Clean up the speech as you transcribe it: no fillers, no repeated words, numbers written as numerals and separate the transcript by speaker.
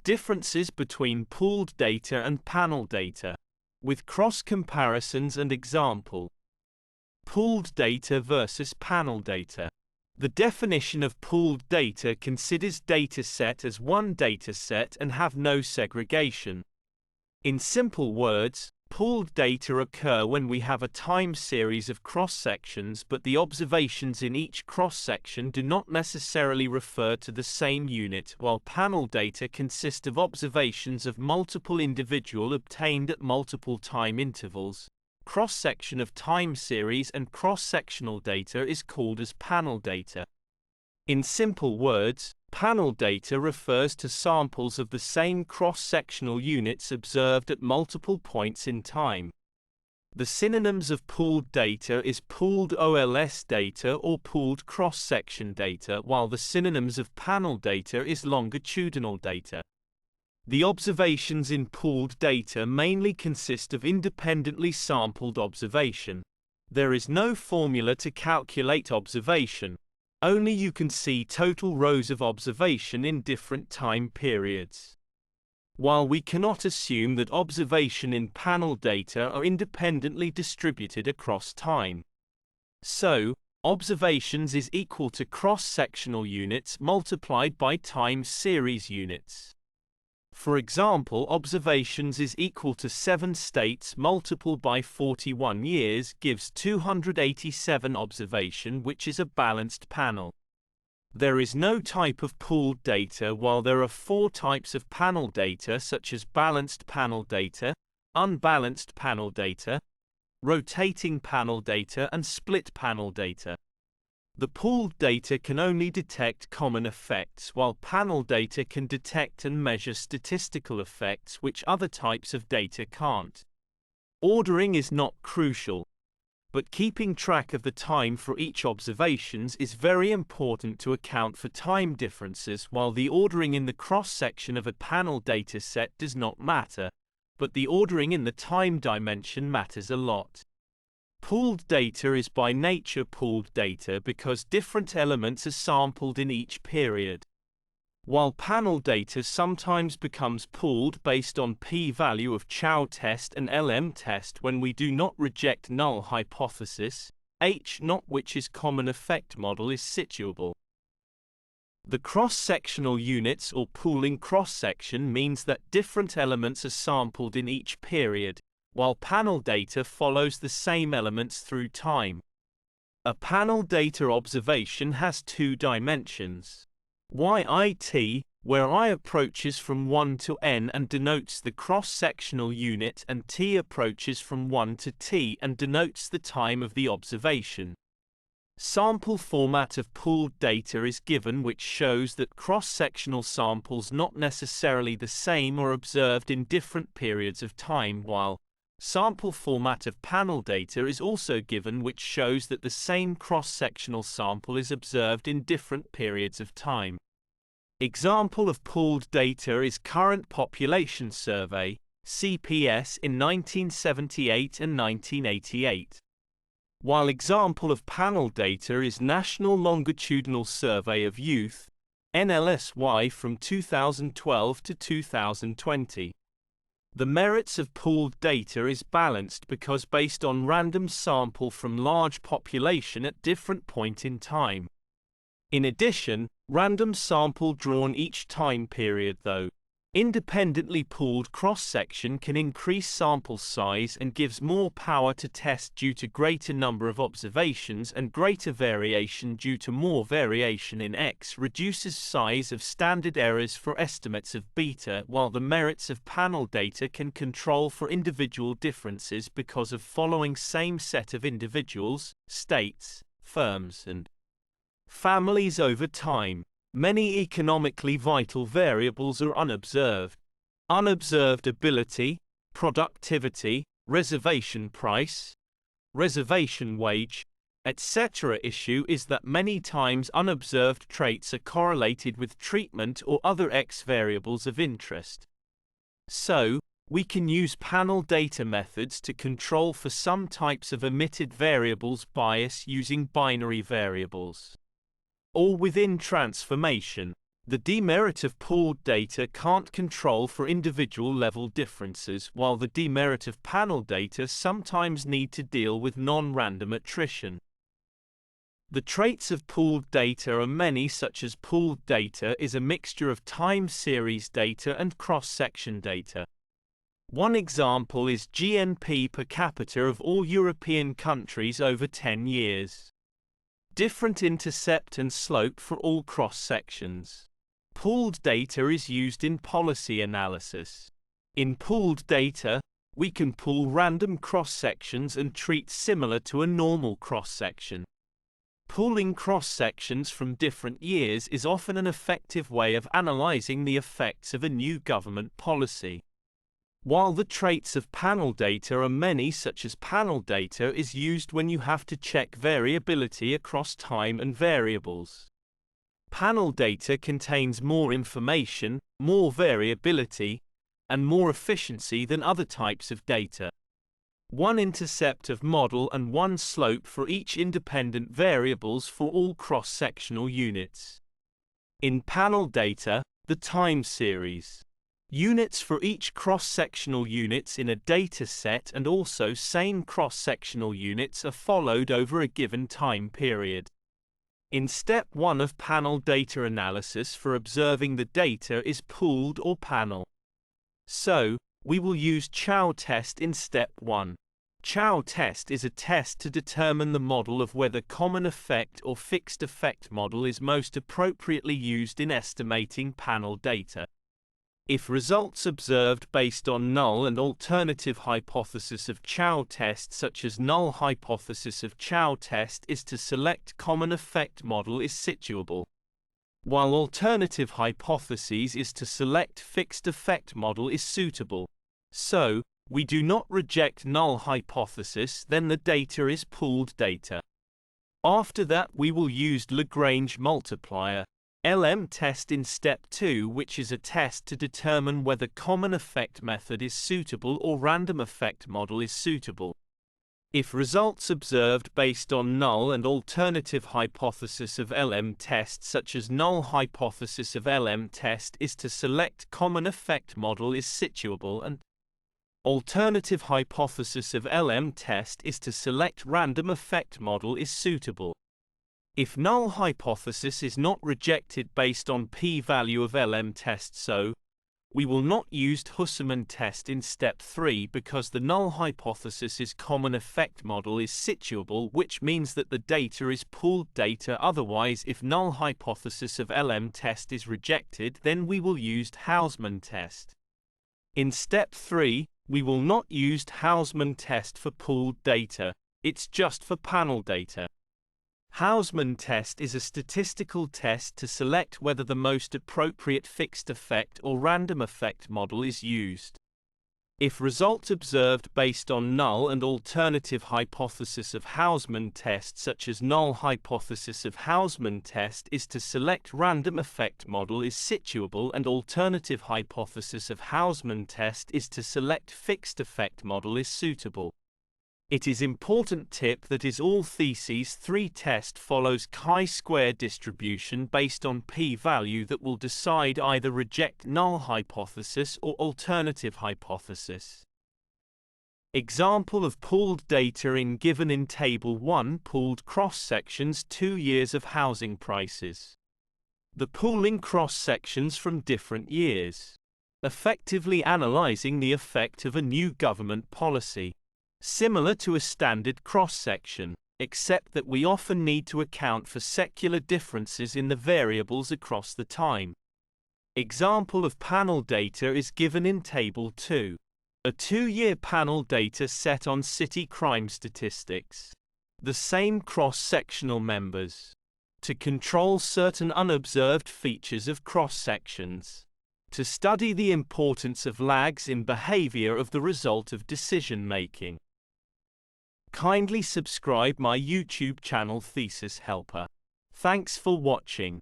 Speaker 1: Differences between pooled data and panel data, with cross comparisons and example. Pooled data versus panel data. The definition of pooled data considers dataset as one dataset and have no segregation. In simple words, pooled data occur when we have a time series of cross-sections, but the observations in each cross-section do not necessarily refer to the same unit, while panel data consist of observations of multiple individual obtained at multiple time intervals. Cross-section of time series and cross-sectional data is called as panel data. In simple words, panel data refers to samples of the same cross-sectional units observed at multiple points in time. The synonyms of pooled data is pooled OLS data or pooled cross-section data, while the synonyms of panel data is longitudinal data. The observations in pooled data mainly consist of independently sampled observation. There is no formula to calculate observation. Only you can see total rows of observation in different time periods. While we cannot assume that observation in panel data are independently distributed across time. So, observations is equal to cross-sectional units multiplied by time series units. For example, observations is equal to 7 states multiplied by 41 years gives 287 observation, which is a balanced panel. There is no type of pooled data, while there are 4 types of panel data such as balanced panel data, unbalanced panel data, rotating panel data and split panel data. The pooled data can only detect common effects, while panel data can detect and measure statistical effects which other types of data can't. Ordering is not crucial, but keeping track of the time for each observations is very important to account for time differences, while the ordering in the cross-section of a panel dataset does not matter, but the ordering in the time dimension matters a lot. Pooled data is by nature pooled data because different elements are sampled in each period. While panel data sometimes becomes pooled based on p-value of Chow test and LM test when we do not reject null hypothesis, H0, which is common effect model, is situable. The cross-sectional units or pooling cross-section means that different elements are sampled in each period, while panel data follows the same elements through time. A panel data observation has 2 dimensions. YIT, where I approaches from 1 to n and denotes the cross-sectional unit, and T approaches from 1 to t and denotes the time of the observation. Sample format of pooled data is given, which shows that cross-sectional samples not necessarily the same are observed in different periods of time, while sample format of panel data is also given, which shows that the same cross-sectional sample is observed in different periods of time. Example of pooled data is Current Population Survey, CPS, in 1978 and 1988. While example of panel data is National Longitudinal Survey of Youth, NLSY, from 2012 to 2020. The merits of pooled data is balanced because based on random sample from large population at different point in time. In addition, random sample drawn each time period, though. Independently pooled cross-section can increase sample size and gives more power to test due to greater number of observations, and greater variation due to more variation in X reduces size of standard errors for estimates of beta, while the merits of panel data can control for individual differences because of following same set of individuals, states, firms and families over time. Many economically vital variables are unobserved. Unobserved ability, productivity, reservation price, reservation wage, etc. Issue is that many times unobserved traits are correlated with treatment or other X variables of interest. So, we can use panel data methods to control for some types of omitted variables bias using binary variables. Or within transformation. The demerit of pooled data can't control for individual level differences, while the demerit of panel data sometimes need to deal with non-random attrition. The traits of pooled data are many, such as pooled data is a mixture of time series data and cross-section data. One example is GNP per capita of all European countries over 10 years. Different intercept and slope for all cross-sections. Pooled data is used in policy analysis. In pooled data, we can pool random cross-sections and treat similar to a normal cross-section. Pooling cross-sections from different years is often an effective way of analyzing the effects of a new government policy. While the traits of panel data are many, such as panel data is used when you have to check variability across time and variables. Panel data contains more information, more variability, and more efficiency than other types of data. One intercept of model and one slope for each independent variables for all cross-sectional units. In panel data, the time series. Units for each cross-sectional units in a data set and also same cross-sectional units are followed over a given time period. In step 1 of panel data analysis, for observing the data is pooled or panel. So, we will use Chow test in step 1. Chow test is a test to determine the model of whether common effect or fixed effect model is most appropriately used in estimating panel data. If results observed based on null and alternative hypothesis of Chow test, such as null hypothesis of Chow test is to select common effect model, is situable, while alternative hypotheses is to select fixed effect model, is suitable. So, we do not reject null hypothesis, then the data is pooled data. After that we will use Lagrange multiplier, LM test in step 2, which is a test to determine whether common effect method is suitable or random effect model is suitable. If results observed based on null and alternative hypothesis of LM test, such as null hypothesis of LM test is to select common effect model, is situable, and alternative hypothesis of LM test is to select random effect model, is suitable. If null hypothesis is not rejected based on p-value of LM test, so we will not use Husserman test in step 3 because the null hypothesis is common effect model is situable, which means that the data is pooled data. Otherwise, if null hypothesis of LM test is rejected, then we will use Hausmann test. In step 3, we will not use Hausmann test for pooled data, it's just for panel data. Hausmann test is a statistical test to select whether the most appropriate fixed effect or random effect model is used. If results observed based on null and alternative hypothesis of Hausmann test, such as null hypothesis of Hausmann test is to select random effect model, is situable, and alternative hypothesis of Hausmann test is to select fixed effect model, is suitable. It is important tip that is all Thesis 3 test follows chi-square distribution based on p-value that will decide either reject null hypothesis or alternative hypothesis. Example of pooled data in given in Table 1: pooled cross-sections 2 years of housing prices. The pooling cross-sections from different years, effectively analyzing the effect of a new government policy. Similar to a standard cross-section, except that we often need to account for secular differences in the variables across the time. Example of panel data is given in Table 2. A 2-year panel data set on city crime statistics. The same cross-sectional members. To control certain unobserved features of cross-sections. To study the importance of lags in behavior of the result of decision-making. Kindly subscribe my YouTube channel Thesis Helper. Thanks for watching.